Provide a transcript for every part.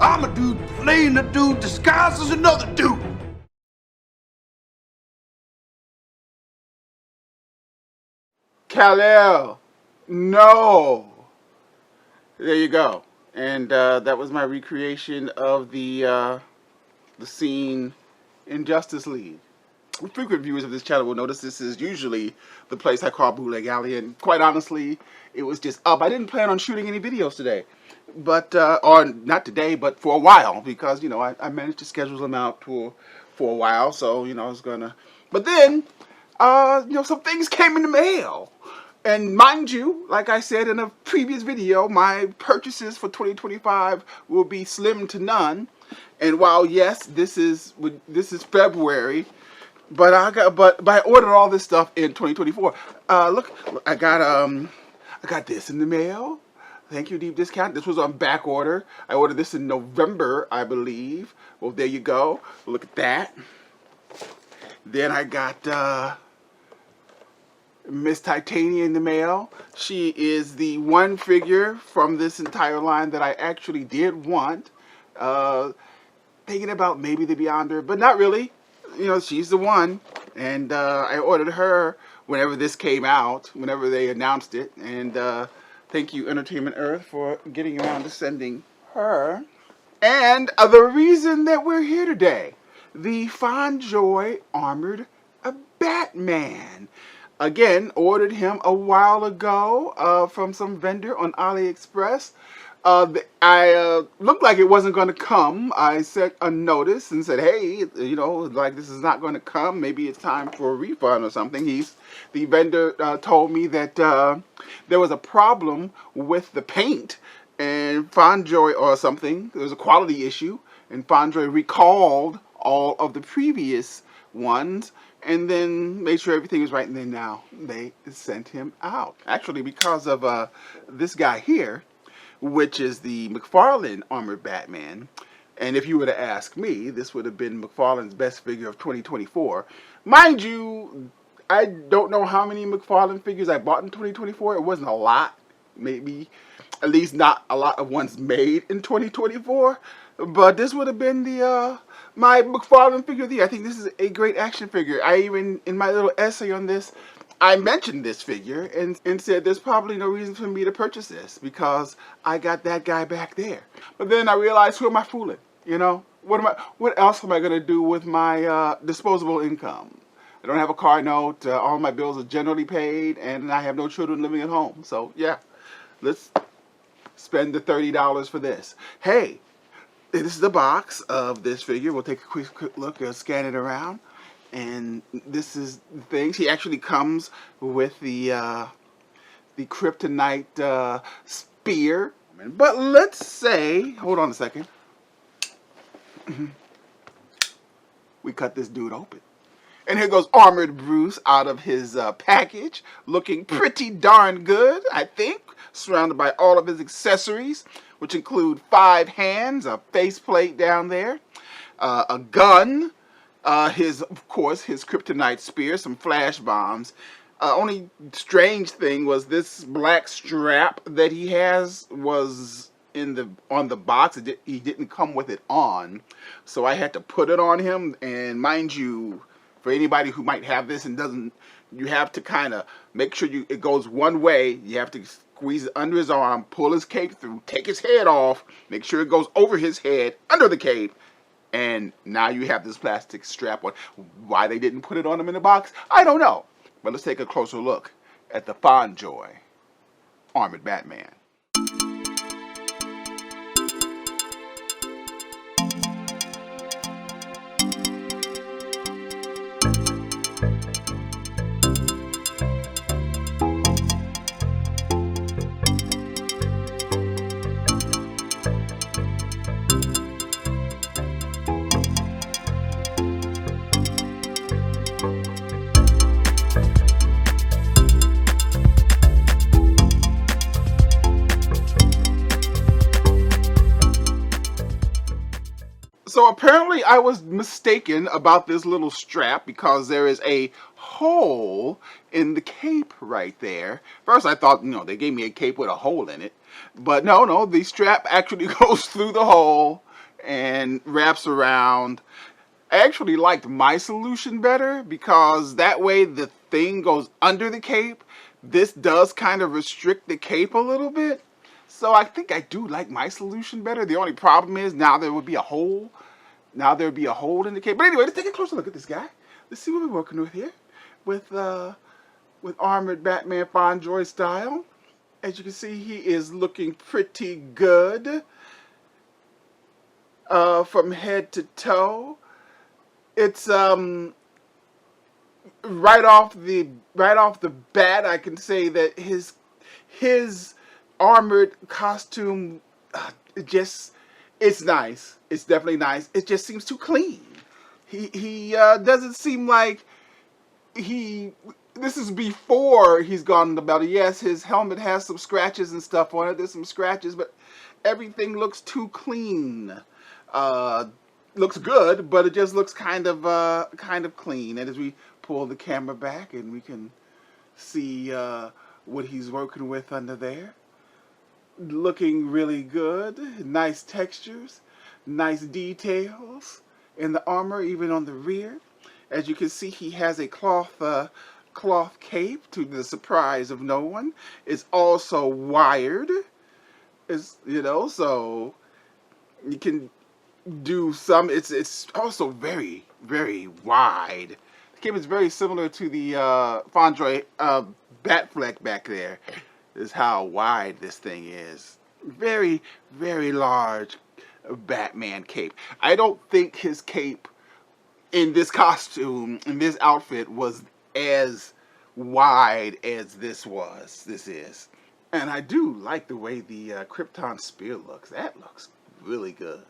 I'm a dude playing a dude disguised as another dude. Kal-El, no. There you go. And that was my recreation of the scene in Justice League. Frequent viewers of this channel will notice this is usually the place I call Bootleg Alley, and quite honestly, it was just up. I didn't plan on shooting any videos today, but or not today, but for a while, because you know I managed to schedule them out for a while, so you know I was gonna. But then, you know, some things came in the mail. And mind you, like I said in a previous video, my purchases for 2025 will be slim to none. And while yes, this is February, but I ordered all this stuff in 2024. Look, I got this in the mail. Thank you, deep discount. This was on back order. I ordered this in November, I believe. Well, there you go. Look at that. Then I got Miss Titania in the mail. She is the one figure from this entire line that I actually did want. Thinking about maybe the Beyonder, but not really. You know, she's the one. And I ordered her whenever this came out, whenever they announced it. And thank you, Entertainment Earth, for getting around to sending her. And the reason that we're here today, the Fondjoy Armored Batman. Again, ordered him a while ago from some vendor on AliExpress. I looked like it wasn't going to come. I sent a notice and said, hey, you know, like this is not going to come. Maybe it's time for a refund or something. The vendor told me that there was a problem with the paint and Fondjoy or something. There was a quality issue and Fondjoy recalled all of the previous ones and then made sure everything was right, and then now they sent him out. Actually, because of this guy here, which is the McFarlane Armored Batman, and if you were to ask me, this would have been McFarlane's best figure of 2024. Mind you, I don't know how many McFarlane figures I bought in 2024. It wasn't a lot, maybe at least not a lot of ones made in 2024. But this would have been the my McFarlane figure of the year. I think this is a great action figure. I even, in my little essay on this, I mentioned this figure and said there's probably no reason for me to purchase this because I got that guy back there. But then I realized, who am I fooling? You know, what else am I going to do with my disposable income? I don't have a car note. All my bills are generally paid, and I have no children living at home. So yeah, let's spend the $30 for this. Hey, this is the box of this figure. We'll take a quick look, scan it around. And this is the things. He actually comes with the kryptonite spear. But let's say, hold on a second. We cut this dude open. And here goes Armored Bruce out of his package, looking pretty darn good, I think, surrounded by all of his accessories, which include 5 hands, a faceplate down there, a gun, of course, his kryptonite spear, some flash bombs. Only strange thing was this black strap that he has was on the box. He didn't come with it on, so I had to put it on him. And mind you, for anybody who might have this and doesn't, you have to kind of make sure it goes one way. You have to squeeze it under his arm, pull his cape through, take his head off, make sure it goes over his head, under the cape, and now you have this plastic strap on. Why they didn't put it on him in the box, I don't know. But let's take a closer look at the Fondjoy Armored Batman. So apparently I was mistaken about this little strap because there is a hole in the cape right there. First I thought, they gave me a cape with a hole in it. But no, the strap actually goes through the hole. and wraps around. I actually liked my solution better because that way the thing goes under the cape. This does kind of restrict the cape a little bit. So I think I do like my solution better. The only problem is now there would be a hole. Now there would be a hole in the cape. But anyway, let's take a closer look at this guy. Let's see what we're working with here. With Armored Batman Fondjoy style. As you can see, he is looking pretty good from head to toe. It's right off the bat, I can say that his armored costume it's nice. It's definitely nice. It just seems too clean. He doesn't seem like this is before he's gone into battle. Yes, his helmet has some scratches and stuff on it. There's some scratches, but everything looks too clean. Looks good, but it just looks kind of clean. And as we pull the camera back, and we can see what he's working with under there, looking really good. Nice textures, nice details in the armor, even on the rear. As you can see, he has a cloth cape, to the surprise of no one. It's also wired. So you can do some. It's also very, very wide. The cape is very similar to the Fondjoy Batfleck back there. Is how wide this thing is. Very, very large Batman cape. I don't think his cape in this costume, in this outfit, was as wide as this is. And I do like the way the Krypton spear looks. That looks really good.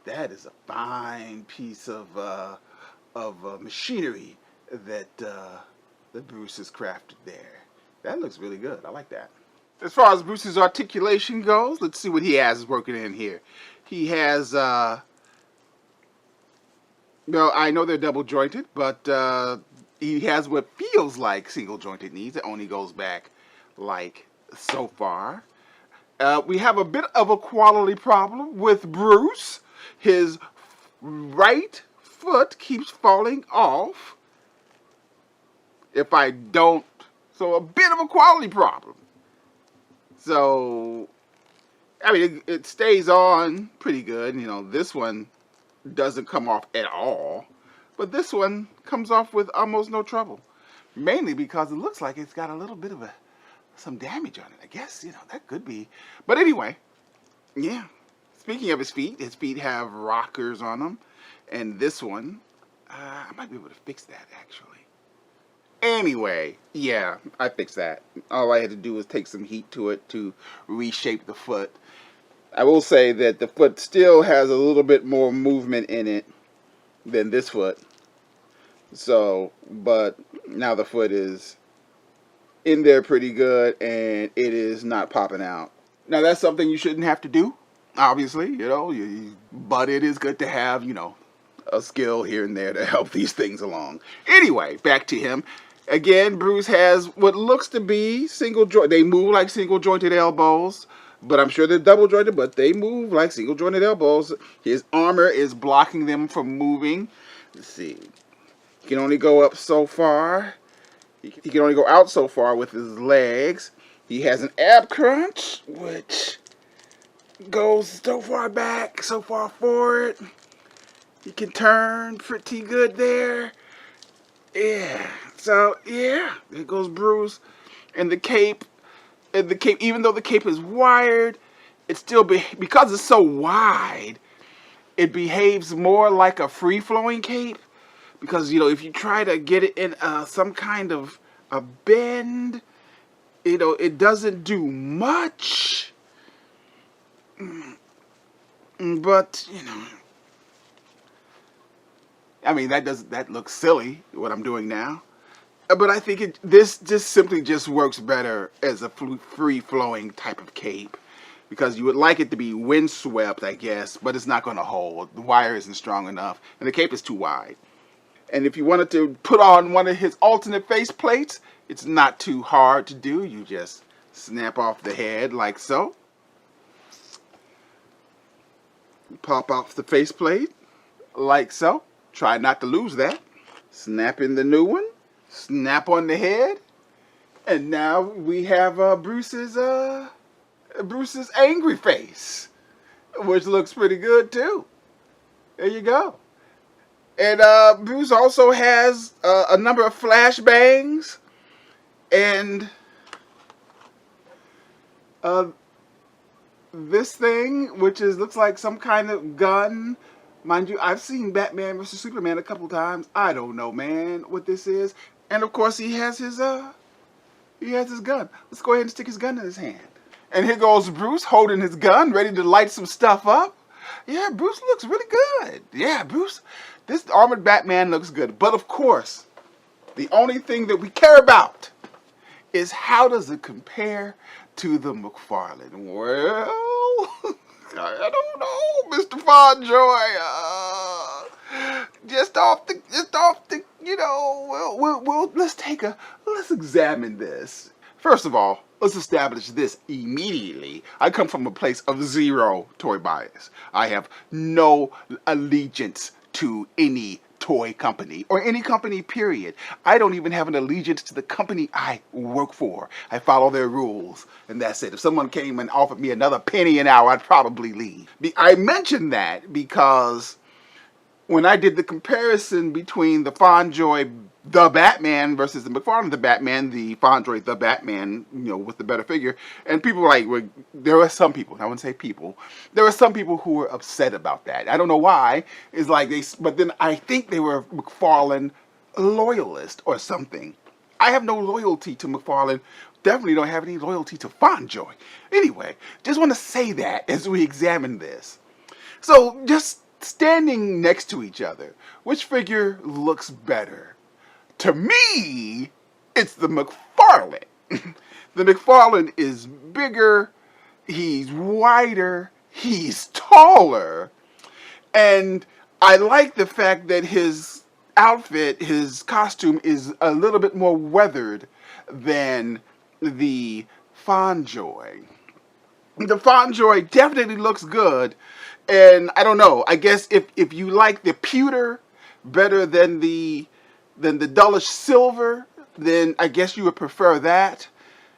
That is a fine piece of machinery that Bruce has crafted there. That looks really good. I like that. As far as Bruce's articulation goes, let's see what he has working in here. He has, well, I know they're double jointed, but he has what feels like single jointed knees. It only goes back like so far. We have a bit of a quality problem with Bruce. His right foot keeps falling off. So a bit of a quality problem. So, I mean, it stays on pretty good. This one doesn't come off at all. But this one comes off with almost no trouble. Mainly because it looks like it's got a little bit of some damage on it. I guess, that could be. But anyway, yeah. Speaking of his feet have rockers on them. And this one, I might be able to fix that, actually. Anyway, yeah, I fixed that. All I had to do was take some heat to it to reshape the foot. I will say that the foot still has a little bit more movement in it than this foot. So, but now the foot is in there pretty good, and it is not popping out. Now, that's something you shouldn't have to do, obviously, but it is good to have, a skill here and there to help these things along. Anyway, back to him. Again, Bruce has what looks to be single joint. They move like single jointed elbows, but I'm sure they're double jointed, but they move like single jointed elbows. His armor is blocking them from moving. Let's see. He can only go up so far. He can only go out so far with his legs. He has an ab crunch, which goes so far back, so far forward. He can turn pretty good there. Yeah. So, yeah, there goes Bruce. And the cape, even though the cape is wired, it still, because it's so wide, it behaves more like a free-flowing cape. Because, if you try to get it in some kind of a bend, it doesn't do much. But, I mean, that looks silly, what I'm doing now. But I think this just simply works better as a free-flowing type of cape. Because you would like it to be windswept, I guess, but it's not going to hold. The wire isn't strong enough, and the cape is too wide. And if you wanted to put on one of his alternate face plates, it's not too hard to do. You just snap off the head like so. Pop off the faceplate, like so. Try not to lose that. Snap in the new one. Snap on the head. And now we have Bruce's angry face, which looks pretty good too. There you go. And Bruce also has a number of flashbangs and this thing, which looks like some kind of gun. Mind you, I've seen Batman vs Superman a couple times. I don't know, man, what this is. And of course, he has his gun. Let's go ahead and stick his gun in his hand. And here goes Bruce holding his gun, ready to light some stuff up. Yeah, Bruce looks really good. Yeah, Bruce, this Armored Batman looks good. But of course, the only thing that we care about is how does it compare to the McFarlane? Well, I don't know, Mr. Fondjoy. Just off the, you know, let's examine this. First of all, let's establish this immediately. I come from a place of zero toy bias. I have no allegiance to any toy company or any company, period. I don't even have an allegiance to the company I work for. I follow their rules, and that's it. If someone came and offered me another penny an hour, I'd probably leave. I mention that because when I did the comparison between the Fondjoy the Batman versus the McFarlane the Batman, the Fondjoy the Batman, you know, with the better figure, and people were like, there were some people, I wouldn't say people, there were some people who were upset about that. I don't know why. It's like but then I think they were McFarlane loyalist or something. I have no loyalty to McFarlane. Definitely don't have any loyalty to Fondjoy. Anyway, just want to say that as we examine this. So just standing next to each other, which figure looks better? To me, it's the McFarlane. The McFarlane is bigger, he's wider, he's taller, and I like the fact that his outfit, his costume, is a little bit more weathered than the Fondjoy. The Fondjoy definitely looks good, and I don't know, I guess if you like the pewter better than the dullish silver, then I guess you would prefer that,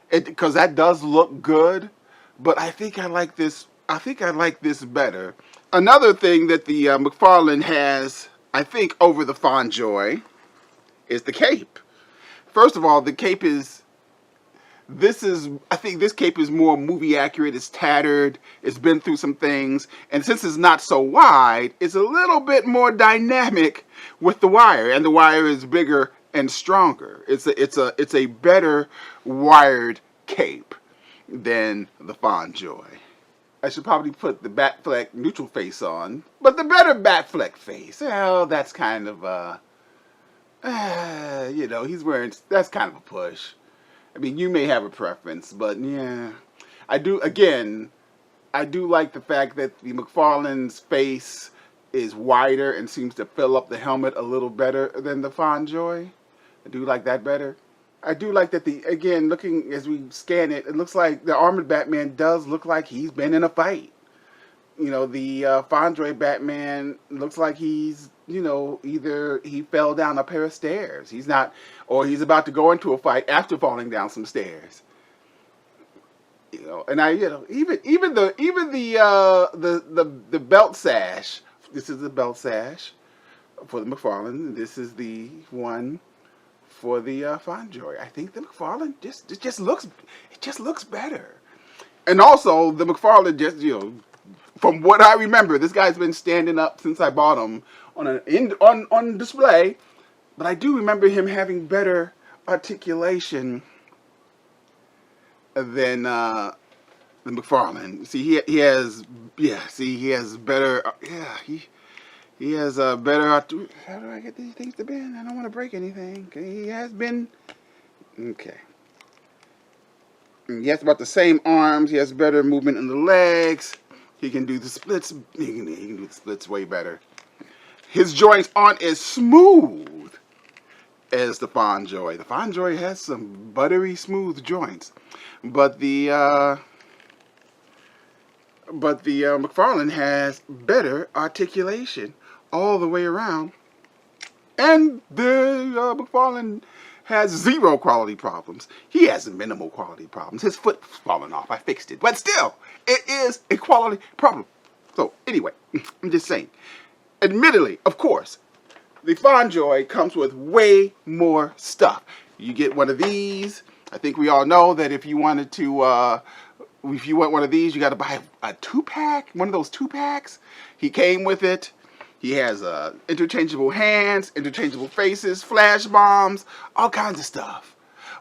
because that does look good. But I think I like this. I think I like this better. Another thing that the McFarlane has, I think, over the Fondjoy is the cape. First of all, the cape is. I think this cape is more movie accurate. It's tattered. It's been through some things, and since it's not so wide, it's a little bit more dynamic with the wire, and the wire is bigger and stronger. It's a better wired cape than the Fondjoy. I should probably put the Batfleck neutral face on, but the better Batfleck face. Well, that's kind of you know, he's wearing. That's kind of a push. I mean, you may have a preference, but yeah, I do like the fact that the McFarlane's face is wider and seems to fill up the helmet a little better than the Fondjoy. I do like that better. I do like that again, looking as we scan it, it looks like the Armored Batman does look like he's been in a fight. You know, the Fondjoy Batman looks like he's, you know, either he fell down a pair of stairs. He's not, or he's about to go into a fight after falling down some stairs. You know, and even the belt sash. This is the belt sash for the McFarlane. This is the one for the Fondjoy. I think the McFarlane just looks better. And also the McFarlane just, you know, from what I remember, this guy's been standing up since I bought him on display. But I do remember him having better articulation than McFarlane. See, he has better. He has a better. How do I get these things to bend? I don't want to break anything. He has been. Okay. He has about the same arms. He has better movement in the legs. He can do the splits. He can do the splits way better. His joints aren't as smooth as the Fondjoy. The Fondjoy has some buttery smooth joints, but the But the McFarlane has better articulation all the way around. And the McFarlane has zero quality problems. He has minimal quality problems. His foot's falling off. I fixed it. But still, it is a quality problem. So anyway, I'm just saying. Admittedly, of course, the Fondjoy comes with way more stuff. You get one of these. I think we all know that if you wanted to, if you want one of these, you got to buy a 2-pack, one of those 2-packs. He came with it. He has interchangeable hands, interchangeable faces, flash bombs, all kinds of stuff.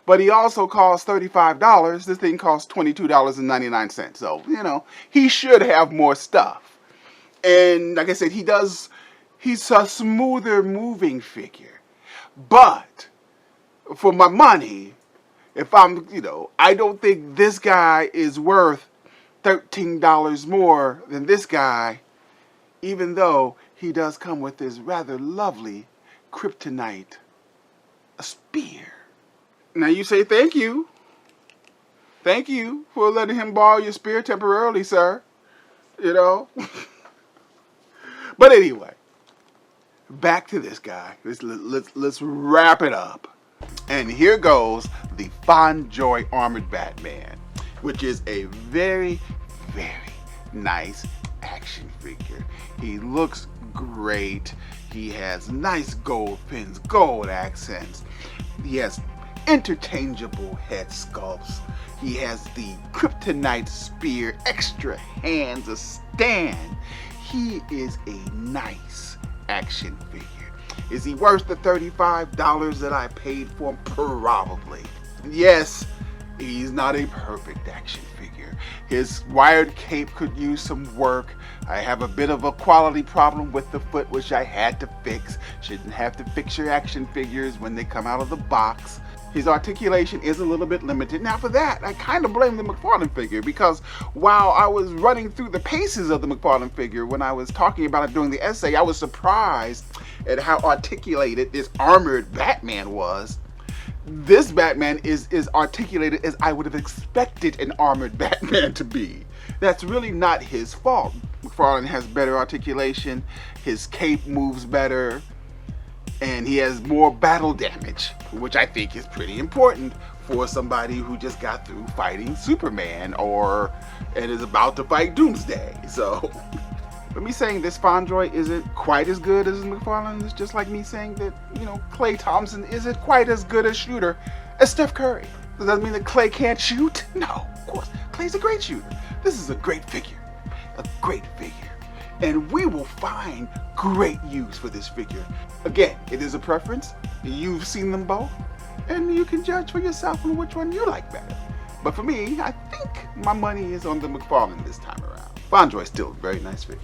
But he also costs $35. This thing costs $22.99. So, you know, he should have more stuff. And like I said, he's a smoother moving figure. But for my money, if I'm, you know, I don't think this guy is worth $13 more than this guy, even though he does come with this rather lovely kryptonite, a spear. Now you say thank you. Thank you for letting him borrow your spear temporarily, sir. You know? But anyway, back to this guy. Let's wrap it up. And here goes the Fondjoy Armored Batman, which is a very, very nice action figure. He looks great. He has nice gold pins, gold accents. He has interchangeable head sculpts. He has the kryptonite spear, extra hands, a stand. He is a nice action figure. Is he worth the $35 that I paid for him? Probably. Yes, he's not a perfect action figure. His wired cape could use some work. I have a bit of a quality problem with the foot, which I had to fix. Shouldn't have to fix your action figures when they come out of the box. His articulation is a little bit limited. Now for that, I kind of blame the McFarlane figure, because while I was running through the paces of the McFarlane figure when I was talking about it during the essay, I was surprised at how articulated this armored Batman was. This Batman is articulated as I would have expected an armored Batman to be. That's really not his fault. McFarlane has better articulation, his cape moves better, and he has more battle damage, which I think is pretty important for somebody who just got through fighting Superman and is about to fight Doomsday. So, but me saying this Fondjoy isn't quite as good as McFarlane is just like me saying that, you know, Klay Thompson isn't quite as good a shooter as Steph Curry. Does that mean that Klay can't shoot? No, of course. Klay's a great shooter. This is a great figure. A great figure. And we will find great use for this figure. Again, it is a preference. You've seen them both, and you can judge for yourself on which one you like better. But for me, I think my money is on the McFarlane this time around. Fondjoy is still a very nice figure.